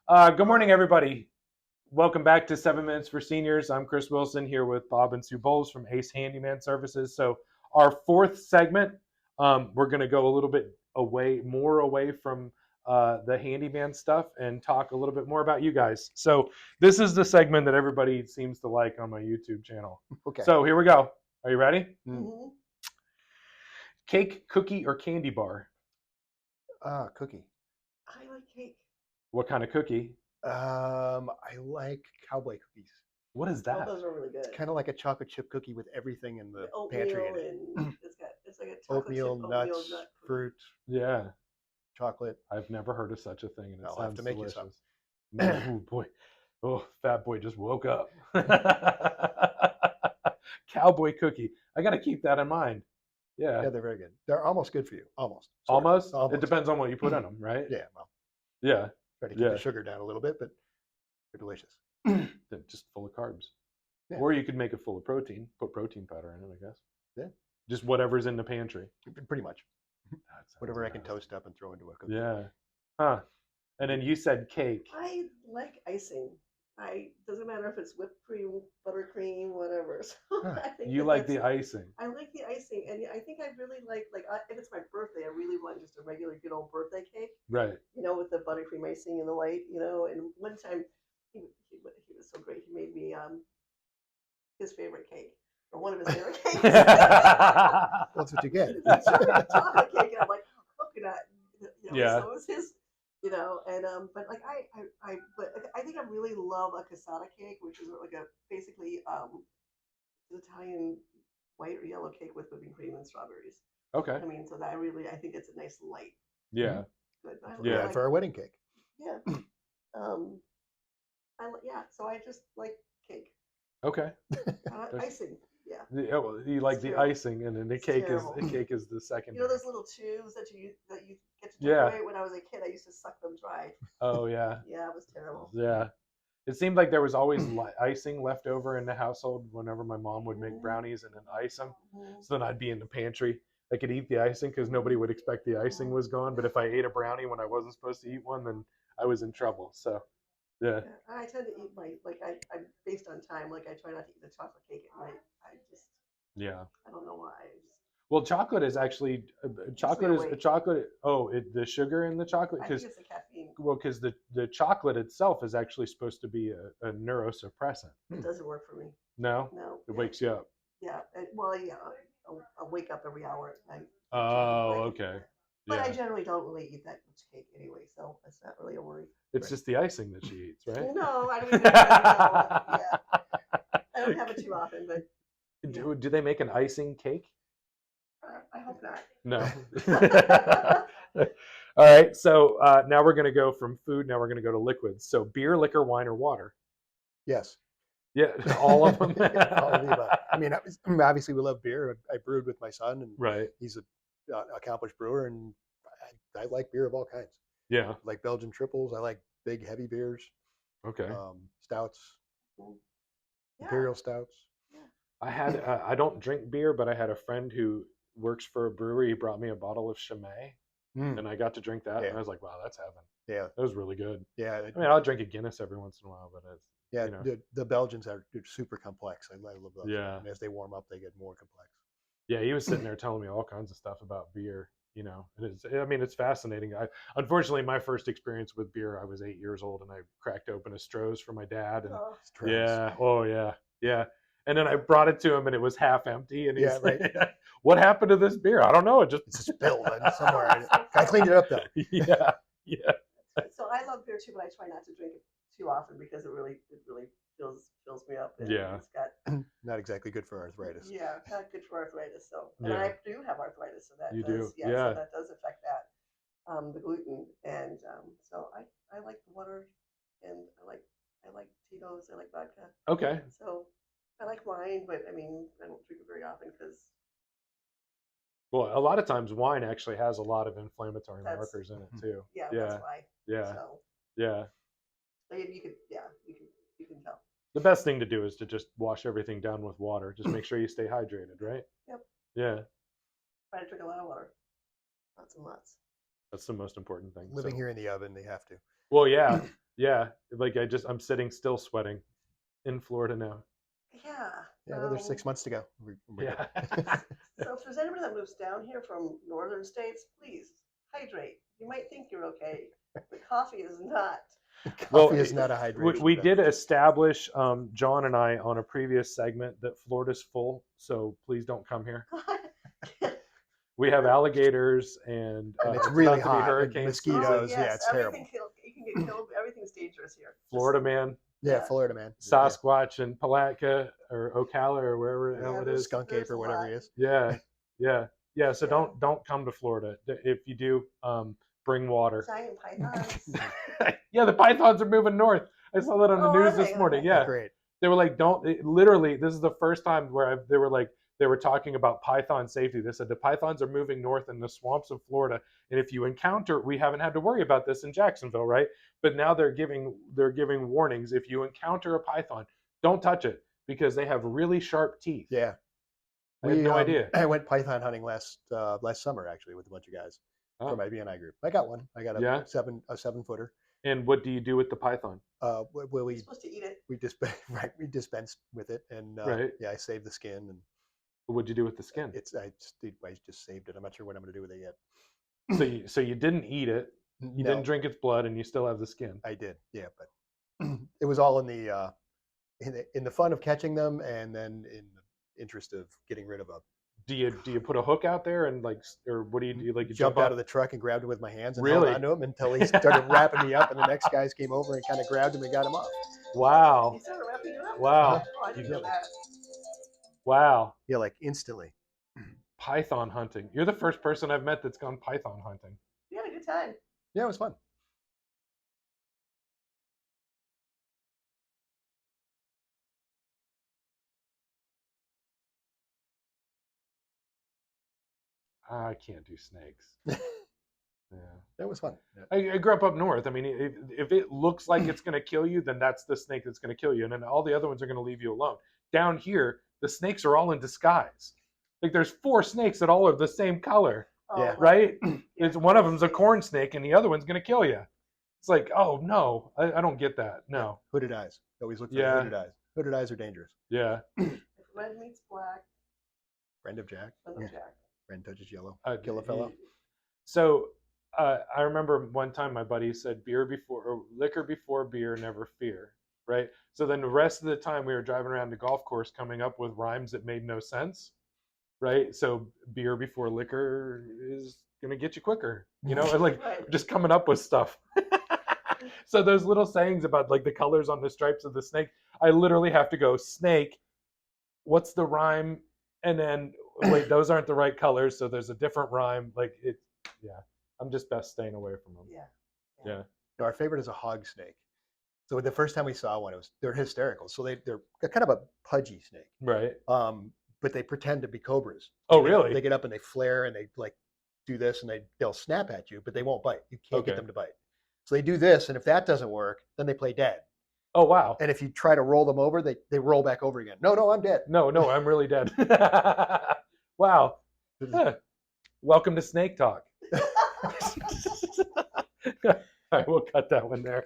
Good morning, everybody. Welcome back to 7 Minutes for Seniors. I'm Chris Wilson here with Bob and Sue Bowles from Ace Handyman Services. So our fourth segment, we're going to go a little bit more away from the handyman stuff and talk a little bit more about you guys. So this is the segment that everybody seems to like on my YouTube channel. Okay. So here we go. Are you ready? Mm-hmm. Cake, cookie, or candy bar? Cookie. I like cake. What kind of cookie? I like cowboy cookies. What is Oh, that? those are really good. It's kind of like a chocolate chip cookie with everything in the Oatmeal pantry in it. and it's like a chocolate Oatmeal, chip, nuts, oatmeal nut cookie. fruit, Yeah. chocolate. I've never heard of such a thing, and it I'll have sounds to make you delicious. Oh boy, oh fat boy just woke up. Cowboy cookie. I got to keep that in mind. Yeah, Yeah. they're very good. They're almost good for you. Almost. Almost? Almost. It depends on what you put in them, right? Yeah. Well, Yeah. try to keep Yeah. the sugar down a little bit, but they're delicious. They're just full of carbs. Yeah. Or you could make it full of protein. Put protein powder in it, I guess. Yeah. Just whatever's in the pantry. Pretty much. That sounds Whatever I can nasty. toast up and throw into a cookie. Yeah. Huh. And then you said cake. I like icing. Doesn't matter if it's whipped cream, buttercream, whatever. So I think You like the icing. I like the icing, and I think I really like if it's my birthday, I really want just a regular good old birthday cake, Right. with the buttercream icing and the white, And one time he was so great. He made me his favorite cake, or one of his favorite cakes. That's what you get. It's a chocolate cake, and I'm like, oh, coconut. Yeah. So it was his, but like I think I really love a cassata cake, which is like basically an Italian white or yellow cake with whipping cream and strawberries. Okay. I mean, so that I think it's a nice light. Yeah. Good. Yeah. For our wedding cake. Yeah. So I just like cake. Okay. Icing. Yeah. Yeah, well, you like the terrible. icing, and then the It's cake terrible. is the second. Those little tubes that you get to Yeah. decorate. When I was a kid, I used to suck them dry. Oh yeah. Yeah, it was terrible. Yeah. It seemed like there was always icing left over in the household whenever my mom would make brownies and then ice them. Mhm. So then I'd be in the pantry. I could eat the icing because nobody would expect the icing was gone. But if I ate a brownie when I wasn't supposed to eat one, then I was in trouble. So, yeah. Yeah, I tend to eat I'm based on time. Like I try not to eat the chocolate cake at night. Yeah. I don't know why. Well, chocolate is actually chocolate. Oh, the sugar in the chocolate I think it's the caffeine. well, because the chocolate itself is actually supposed to be a neurosuppressant. It doesn't work for me. No, No. it wakes you up. Yeah. I'll wake up every hour at night. Oh, okay. But I Yeah. generally don't really eat that much cake anyway, so that's not really a worry. It's just the icing that she eats, right? No, I don't even. Yeah. I don't have it too often, but Do they make an icing cake? I hope not. No. All right. So now we're going to go from food. Now we're going to go to liquids. So beer, liquor, wine, or water. Yes. Yeah, all of them. All of the above. I mean, obviously we love beer. I brewed with my son, and Right. he's an accomplished brewer, and I like beer of all kinds. Yeah. I like Belgian triples. I like big, heavy beers. Okay. Stouts, Yeah. imperial stouts. I had I don't drink beer, but I had a friend who works for a brewery. He brought me a bottle of Chimay, and I got to drink that, Yeah. and I was like, "Wow, that's heaven." Yeah. That was really good. Yeah. I mean, I'll drink a Guinness every once in a while, but it's The Belgians are super complex. I love those. Yeah. And as they warm up, they get more complex. yeah. He was sitting there telling me all kinds of stuff about beer. It's fascinating. Unfortunately, my first experience with beer, I was 8 years old, and I cracked open a Stroh's for my dad, and yeah, oh yeah, yeah. And then I brought it to him, and it was half empty. And he's like, "What happened to this beer? I don't know. It just spilled somewhere. I cleaned it up though. Yeah, yeah. So I love beer too, but I try not to drink it too often because it really fills me up. And Yeah. It's got Not exactly good for arthritis. Yeah, not good for arthritis. So, and Yeah. I do have arthritis, so that You does, do, yeah, yeah. so that does affect that, the gluten, and so I like water, and I like Tito's, I like vodka. Okay. So I like wine, but I mean I don't drink it very often because Well, a lot of times wine actually has a lot of inflammatory That's- markers in it too. yeah, Yeah. that's why. Yeah. So Yeah. you can tell. The best thing to do is to just wash everything down with water. Just make sure you stay hydrated, right? Yep. Yeah. Try to drink a lot of water, lots and lots. That's the most important thing. Living So- here in the oven, they have to. Well, yeah. Yeah, like I'm sitting still sweating in Florida now. Yeah. Yeah, another 6 months to go. We're Yeah. good. So if there's anybody that moves down here from northern states, please hydrate. You might think you're okay, but coffee is not. Well, Coffee is not a hydration. we did beverage. establish, John and I, on a previous segment that Florida's full, so please don't come here. We have alligators and it's really about to be hot, and hurricane mosquitoes. season. Yeah, it's terrible. You can get killed. Everything's dangerous here. Florida man, Yeah, Yeah. Florida man. Sasquatch and Palatka or Ocala or wherever the Yeah, hell it there's- is. Skunk there's ape or a whatever lot. he is. Yeah, yeah, yeah. So Yeah. don't come to Florida. If you do, bring water. Giant pythons. Yeah, the pythons are moving north. I saw that on the Oh, news are this they? morning. Okay. Yeah, Great. they were like, literally, this is the first time where they were talking about python safety. They said the pythons are moving north in the swamps of Florida, and if you encounter, we haven't had to worry about this in Jacksonville, right? But now they're giving warnings. If you encounter a python, don't touch it because they have really sharp teeth. Yeah. I had no idea. I went python hunting last summer actually with a bunch of guys Oh. from my BNI group. I got one. I got a Yeah? 7-footer. And what do you do with the python? Well, You're we supposed to eat it. we dispensed with it, and Right. yeah, I saved the skin, and What'd you do with the skin? I just saved it. I'm not sure what I'm going to do with it yet. So you didn't eat it. You No, didn't drink its blood, and you still have the skin. I did. Yeah, but it was all in the fun of catching them, and then in the interest of getting rid of a. Do you put a hook out there and or what do you do? Like you Jumped jump out of the truck and grabbed him with my hands and Really? held onto him until he started wrapping me up, and the next guys came over and kind of grabbed him and got him off. Wow, You started wrapping it up? wow, Oh, I didn't know that. wow. Yeah, like instantly. Python hunting. You're the first person I've met that's gone python hunting. You had a good time. Yeah, it was fun. I can't do snakes. Yeah. It was fun. Yeah. I grew up north. I mean, if it looks like it's going to kill you, then that's the snake that's going to kill you. And then all the other ones are going to leave you alone. Down here, the snakes are all in disguise. Like there's 4 snakes that all are the same color, Oh, Yeah. right? Yeah. It's one of them's a corn snake and the other one's going to kill you. It's like, oh no, I don't get that. No. Hooded eyes. Always look for Yeah. the hooded eyes. Hooded eyes are dangerous. Yeah. If red meets black, Friend of Jack. then Yeah. Jack. Friend touches yellow. Uh, Kill a fellow. So I remember one time my buddy said liquor before beer, never fear. Right. So then the rest of the time we were driving around the golf course coming up with rhymes that made no sense. Right. So beer before liquor is going to get you quicker, and like Right. just coming up with stuff. So those little sayings about like the colors on the stripes of the snake, I literally have to go snake. What's the rhyme? And then wait, those aren't the right colors. So there's a different rhyme. Like it. Yeah. I'm just best staying away from them. Yeah. Yeah. No, our favorite is a hog snake. So the first time we saw one, they're hysterical. So they're kind of a pudgy snake. Right. But they pretend to be cobras. Oh, They get up- really? They get up and they flare and they like do this and they'll snap at you, but they won't bite. You can't Okay. get them to bite. So they do this, and if that doesn't work, then they play dead. Oh, wow. And if you try to roll them over, they roll back over again. No, I'm dead. No, I'm really dead. Wow. Huh. Welcome to Snake Talk. All right, we'll cut that one there.